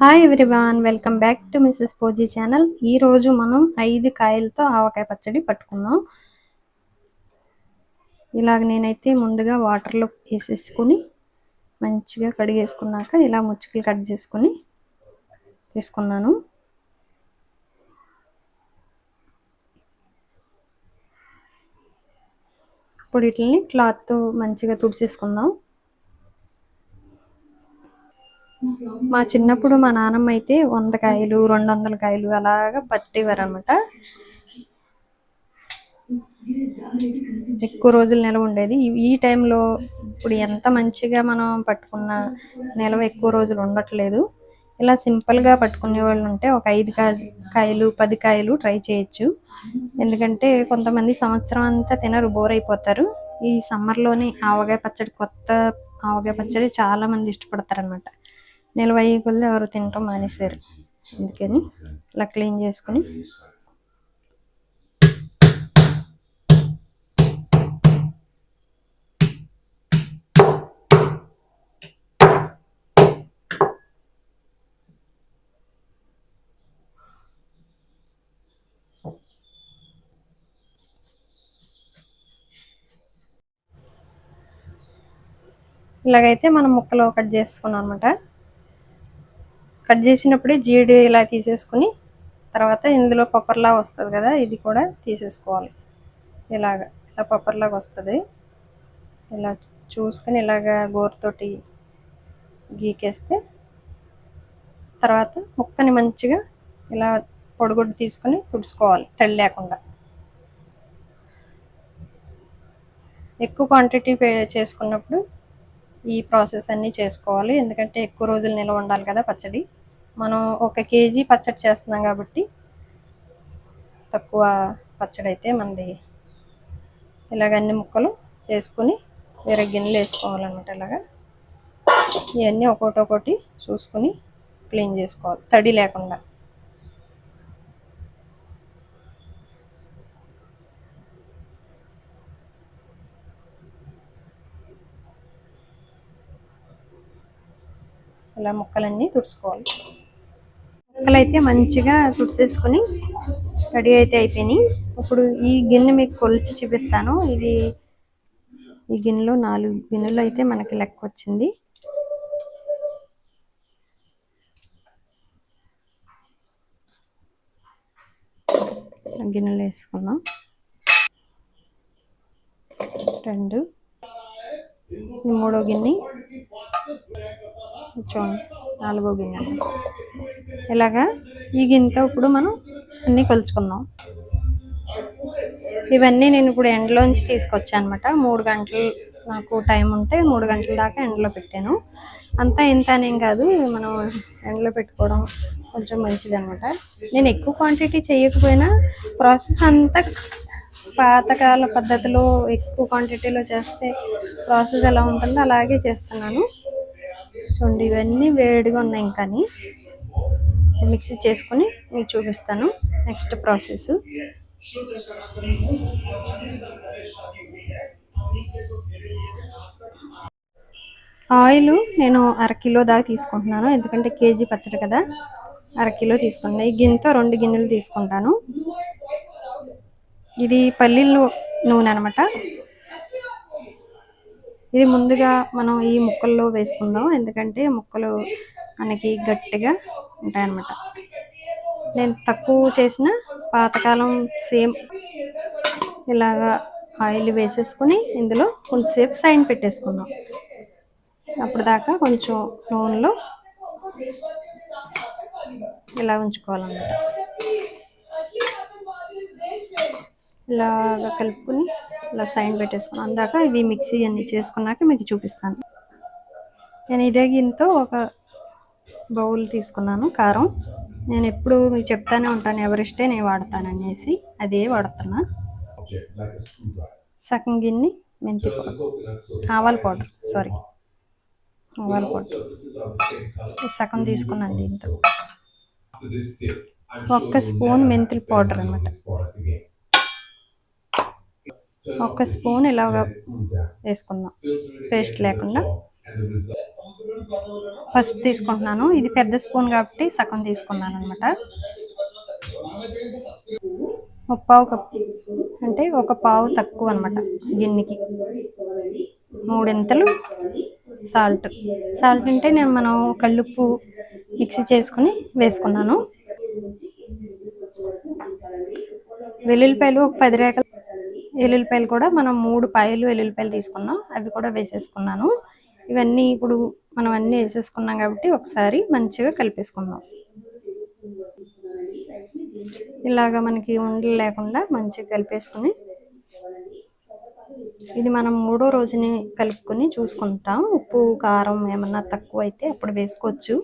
Hi everyone, welcome back to Mrs పోజీ channel. ఈరోజు మనం 5 కాయలతో ఆవకాయ పచ్చడి పట్టుకుందాం. ఇలాగ నేనైతే ముందుగా వాటర్లో వేసేసుకుని మంచిగా కడిగేసుకున్నాక ఇలా ముచ్చుకలు కట్ చేసుకుని తీసుకున్నాను. ఇప్పుడు వీటిని క్లాత్తో మంచిగా తుడిచేసుకుందాం. మా చిన్నప్పుడు మా నాన్నమ్మ అయితే 100 కాయలు 200 కాయలు అలాగా పట్టేవారు అనమాట. ఎక్కువ రోజులు నిలవ ఉండేది. ఈ టైంలో ఇప్పుడు ఎంత మంచిగా మనం పట్టుకున్న నిలవ ఎక్కువ రోజులు ఉండట్లేదు. ఇలా సింపుల్గా పట్టుకునే వాళ్ళు ఉంటే ఒక 5 కాయలు 10 కాయలు ట్రై చేయొచ్చు. ఎందుకంటే కొంతమంది సంవత్సరం అంతా తినరు, బోర్ అయిపోతారు. ఈ సమ్మర్లోని ఆవకాయ పచ్చడి, కొత్త ఆవకాయ పచ్చడి చాలా మంది ఇష్టపడతారు అనమాట. నిల్వ అయ్యే కొద్ది ఎవరు తినటం మానేశారు. అందుకని ఇలా క్లీన్ చేసుకుని ఇలాగైతే మనం ముక్కలు కట్ చేసుకున్నాం అనమాట. కట్ చేసినప్పుడే జీడి ఇలా తీసేసుకుని తర్వాత ఇందులో పప్పర్లా వస్తుంది కదా, ఇది కూడా తీసేసుకోవాలి. ఇలా పప్పర్లాగా వస్తుంది. ఇలా చూసుకొని ఇలాగా గోరుతోటి గీకేస్తే తర్వాత ముక్కని మంచిగా ఇలా పొడిగొడ్డు తీసుకొని తుడుచుకోవాలి, తడి లేకుండా. ఎక్కువ క్వాంటిటీ చేసుకున్నప్పుడు ఈ ప్రాసెస్ అన్నీ చేసుకోవాలి. ఎందుకంటే ఎక్కువ రోజులు నిల్వ ఉండాలి కదా పచ్చడి. మనం 1 కేజీ పచ్చడి చేస్తున్నాం కాబట్టి తక్కువ పచ్చడి అయితే మనది. ఇలాగ అన్ని ముక్కలు చేసుకుని వేరే గిన్నెలు వేసుకోవాలన్నమాట. ఇలాగా ఇవన్నీ ఒక్కొక్కటి చూసుకుని క్లీన్ చేసుకోవాలి, తడి లేకుండా. ఇలా ముక్కలన్నీ తుడుచుకోవాలి. ముక్కలు అయితే మంచిగా తుడిచేసుకుని రెడీ అయితే అయిపోయినాయి. ఇప్పుడు ఈ గిన్నె మీకు కొలిచి చూపిస్తాను. ఈ గిన్నెలో 4 గిన్నెలు అయితే మనకి లెక్క వచ్చింది. గిన్నెలు వేసుకున్నాం. 2, ఈ 3వ గిన్నె, చూడండి 4వ గిన్నె. ఇలాగా ఈ గిన్నెతో ఇప్పుడు మనం అన్నీ కొలుచుకుందాం. ఇవన్నీ నేను ఇప్పుడు ఎండలోంచి తీసుకొచ్చాను అనమాట. 3 గంటలు నాకు టైం ఉంటే 3 గంటల దాకా ఎండలో పెట్టాను. అంతా ఇంత అనేం కాదు, మనం ఎండలో పెట్టుకోవడం కొంచెం మంచిది అనమాట. నేను ఎక్కువ క్వాంటిటీ చేయకపోయినా ప్రాసెస్ అంతా పాతకాల పద్ధతిలో ఎక్కువ క్వాంటిటీలో చేస్తే ప్రాసెస్ ఎలా ఉంటుందో అలాగే చేస్తున్నాను. చూడండి ఇవన్నీ వేడిగా ఉన్నాయి. కానీ మిక్సీ చేసుకుని మీకు చూపిస్తాను నెక్స్ట్ ప్రాసెస్. ఆయిల్ నేను 1/2 కిలో దాకా తీసుకుంటున్నాను. ఎందుకంటే కేజీ పచ్చడి కదా, 1/2 కిలో తీసుకున్నాను. ఈ గిన్నెతో 2 గిన్నెలు తీసుకుంటాను. ఇది పల్లీల నూనె అనమాట. ఇది ముందుగా మనం ఈ ముక్కల్లో వేసుకుందాం, ఎందుకంటే ముక్కలు మనకి గట్టిగా ఉంటాయన్నమాట. నేను తక్కువ చేసిన పాతకాలం సేమ్ ఇలాగా ఆయిల్ వేసేసుకుని ఇందులో కొంచెంసేపు సైడ్ పెట్టేసుకుందాం. అప్పుడు దాకా కొంచెం నూనెలో ఇలా ఉంచుకోవాలన్నమాట. ఇలాగా కలుపుకుని ఇలా సైడ్ పెట్టేసుకున్నాను. అందాక ఇవి మిక్సీ అన్నీ చేసుకున్నాక మీకు చూపిస్తాను. నేను ఇదే గిన్నెతో ఒక బౌల్ తీసుకున్నాను. కారం నేను ఎప్పుడు మీకు చెప్తానే ఉంటాను, ఎవరిష్టే నేను వాడతాననేసి అదే వాడుతున్నా. సగం గిన్నె మెంతి పౌడర్, ఆవాల పౌడర్, ఆవాల పౌడర్ సగం తీసుకున్నాను. దీంతో 1 స్పూన్ మెంతుల పౌడర్ అనమాట. 1 స్పూన్ ఇలాగా వేసుకుందాం, పేస్ట్ లేకుండా. పసుపు తీసుకుంటున్నాను. ఇది పెద్ద స్పూన్ కాబట్టి సగం తీసుకున్నాను అనమాట. ముప్పావు కప్పు అంటే ఒక పావు తక్కువ అనమాట గిన్నెకి. మూడింతలు సాల్ట్. సాల్ట్ అంటే మనం కల్లుప్పు మిక్సీ చేసుకుని వేసుకున్నాను. వెల్లుల్లిపాయలు ఒక 10 రేకలు. వెల్లుల్లిపాయలు కూడా మనం 3 పాయలు వెల్లుల్లిపాయలు తీసుకున్నాం, అవి కూడా వేసేసుకున్నాను. ఇవన్నీ ఇప్పుడు మనం అన్నీ వేసేసుకున్నాం కాబట్టి ఒకసారి మంచిగా కలిపేసుకుందాం. ఇలాగా మనకి ఉండలు లేకుండా మంచిగా కలిపేసుకుని, ఇది మనం 3వ రోజుని కలుపుకొని చూసుకుంటాం. ఉప్పు కారం ఏమన్నా తక్కువ అయితే అప్పుడు వేసుకోవచ్చు.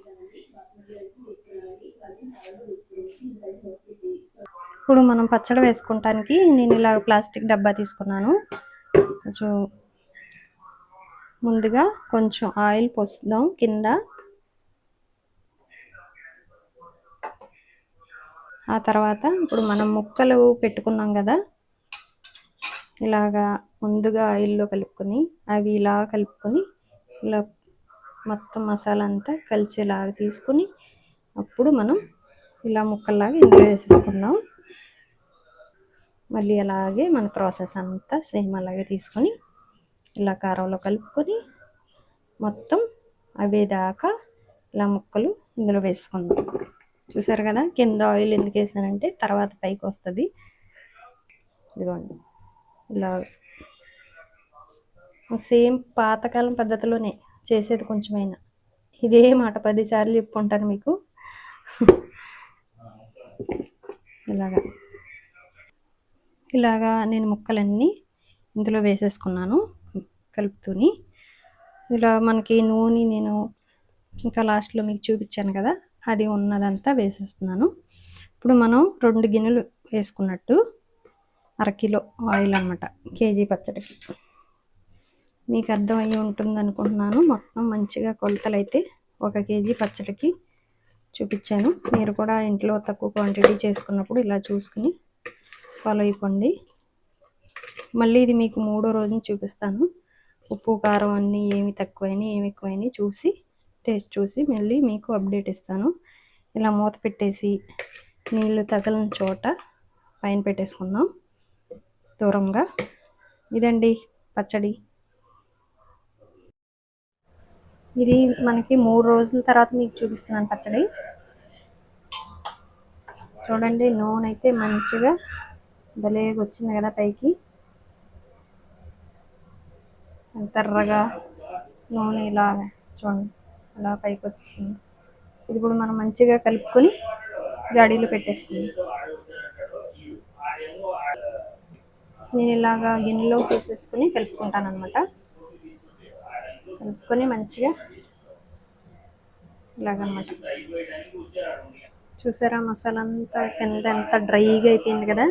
ఇప్పుడు మనం పచ్చడి వేసుకుంటానికి నేను ఇలా ప్లాస్టిక్ డబ్బా తీసుకున్నాను. కొంచెం ముందుగా కొంచెం ఆయిల్ పోసుదాం కింద. ఆ తర్వాత ఇప్పుడు మనం ముక్కలు పెట్టుకున్నాం కదా, ఇలాగా ముందుగా ఆయిల్లో కలుపుకొని అవి ఇలా కలుపుకొని ఇలా మొత్తం మసాలా అంతా కలిసేలాగా తీసుకుని అప్పుడు మనం ఇలా ముక్కల్లాగా ఇందులో వేసేసుకుందాం. మళ్ళీ అలాగే మన ప్రాసెస్ అంతా సేమ్ అలాగే తీసుకొని ఇలా కారంలో కలుపుకొని మొత్తం అవేదాకా ఇలా ముక్కలు ఇందులో వేసుకుందాం. చూసారు కదా, కింద ఆయిల్ ఎందుకు వేసానంటే తర్వాత పైకి వస్తుంది. ఇదిగోండి ఇలా సేమ్ పాతకాలం పద్ధతిలోనే చేసేది. కొంచెమైనా ఇదే మాట 10 సార్లు చెప్పుకుంటాను మీకు. ఇలాగా నేను ముక్కలన్నీ ఇందులో వేసేసుకున్నాను కలుపుతూని. ఇలా మనకి నూనె నేను ఇంకా లాస్ట్లో మీకు చూపించాను కదా, అది ఉన్నదంతా వేసేస్తున్నాను. ఇప్పుడు మనం 2 గిన్నెలు వేసుకున్నట్టు 1/2 కిలో ఆయిల్ అనమాట కేజీ పచ్చడికి. మీకు అర్థం అయ్యి ఉంటుంది అనుకుంటున్నాను. మొత్తం మంచిగా కొలతలు అయితే 1 కేజీ పచ్చడికి చూపించాను. మీరు కూడా ఇంట్లో తక్కువ క్వాంటిటీ చేసుకున్నప్పుడు ఇలా చూసుకుని ఫాలో అయిపోండి. మళ్ళీ ఇది మీకు 3వ రోజున చూపిస్తాను. ఉప్పు కారం అన్నీ ఏమి తక్కువైనా ఏమి ఎక్కువైనా చూసి టేస్ట్ చూసి మళ్ళీ మీకు అప్డేట్ ఇస్తాను. ఇలా మూత పెట్టేసి నీళ్ళు తగలని చోట పైన పెట్టేసుకుందాం దూరంగా. ఇదండి పచ్చడి. ఇది మనకి 3 రోజుల తర్వాత మీకు చూపిస్తున్నాను పచ్చడి. చూడండి, నూనె అయితే మంచిగా భలేగా వచ్చింది కదా పైకి. ఎర్రగా నూనె ఇలా చూడండి అలా పైకి వచ్చింది. ఇది కూడా మనం మంచిగా కలుపుకొని జాడీలో పెట్టేసుకుందాం. నేను ఇలాగా గిన్నెలో తీసేసుకుని కలుపుకుంటాను అనమాట. కలుపుకొని మంచిగా ఇలాగనమాట. చూసారా మసాలా అంతా కింద ఎంత డ్రైగా అయిపోయింది కదా,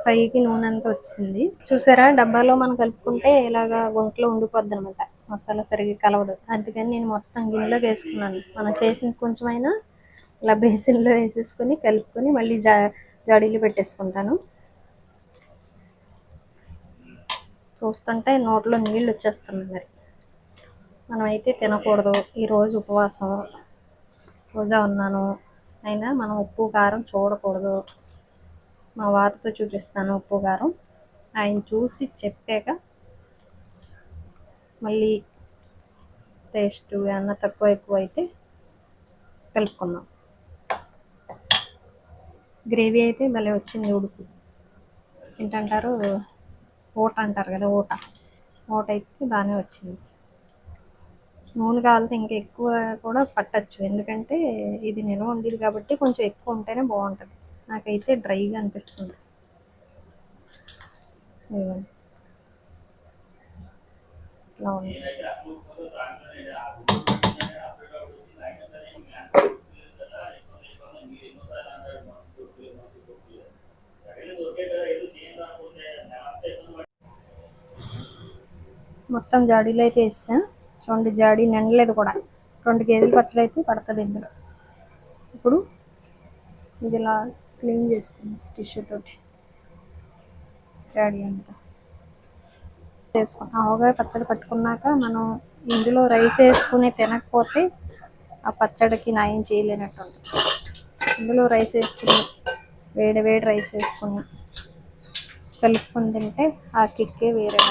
పైకి నూనె అంతా వచ్చింది. చూసారా, డబ్బాలో మనం కలుపుకుంటే ఇలాగా గుంటలో ఉండిపోద్ది అనమాట, మసాలా సరిగ్గా కలవదు. అందుకని నేను మొత్తం గిన్నెలోకి వేసుకున్నాను. మనం చేసిన కొంచెమైనా ఇలా బేసిన్లో వేసేసుకొని కలుపుకొని మళ్ళీ జాడీలో పెట్టేసుకుంటాను. చూస్తుంటే నోట్లో నీళ్ళు వచ్చేస్తున్నాయి. మరి మనం అయితే తినకూడదు, ఈరోజు ఉపవాసం రోజా ఉన్నాను, అయినా మనం ఉప్పు కారం చూడకూడదు. మా వారితో చూపిస్తాను ఉప్పు కారం. ఆయన చూసి చెప్పాక మళ్ళీ టేస్ట్ ఏమన్నా తక్కువ ఎక్కువ అయితే కలుపుకుందాం. గ్రేవీ అయితే భలే వచ్చింది. ఉడుకు ఏంటంటారు, ఊట అంటారు కదా, ఊట అయితే బాగానే వచ్చింది. నూనె కావాలంటే ఇంకా ఎక్కువ కూడా పట్టచ్చు, ఎందుకంటే ఇది నిల్వ ఉండేది కాబట్టి కొంచెం ఎక్కువ ఉంటేనే బాగుంటుంది. నాకైతే డ్రైగా అనిపిస్తుంది. ఇట్లా ఉంది. మొత్తం జాడీలో అయితే వేసా. చూడండి, జాడీ నిండలేదు కూడా. 2 కేజీల పచ్చడి అయితే పడుతుంది ఇందులో. ఇప్పుడు ఇది ఇలా క్లీన్ చేసుకుందాం టిష్యూ తోటి. జాడీ అంతా చేసుకున్నాం. ఆవగా పచ్చడి పట్టుకున్నాక మనం ఇందులో రైస్ వేసుకుని తినకపోతే ఆ పచ్చడికి న్యాయం చేయలేనట్టు. ఇందులో రైస్ వేసుకుని వేడి వేడి రైస్ వేసుకుని కలుపుకొని తింటే ఆ కిక్కే వేరే.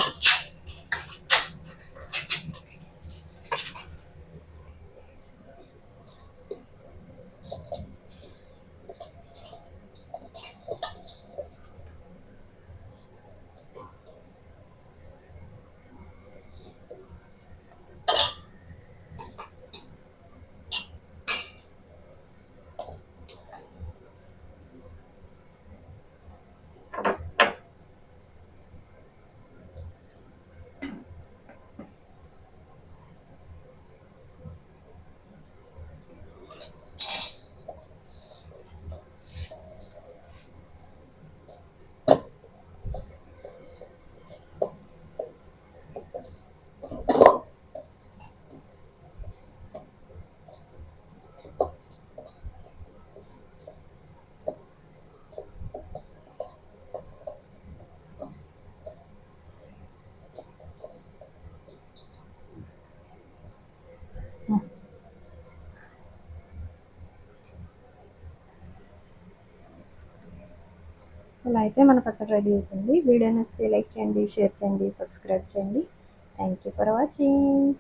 ఇలా అయితే మన పచ్చడి రెడీ అవుతుంది. వీడియో నచ్చితే లైక్ చేయండి, షేర్ చేయండి, సబ్స్క్రైబ్ చేయండి. Thank you for watching.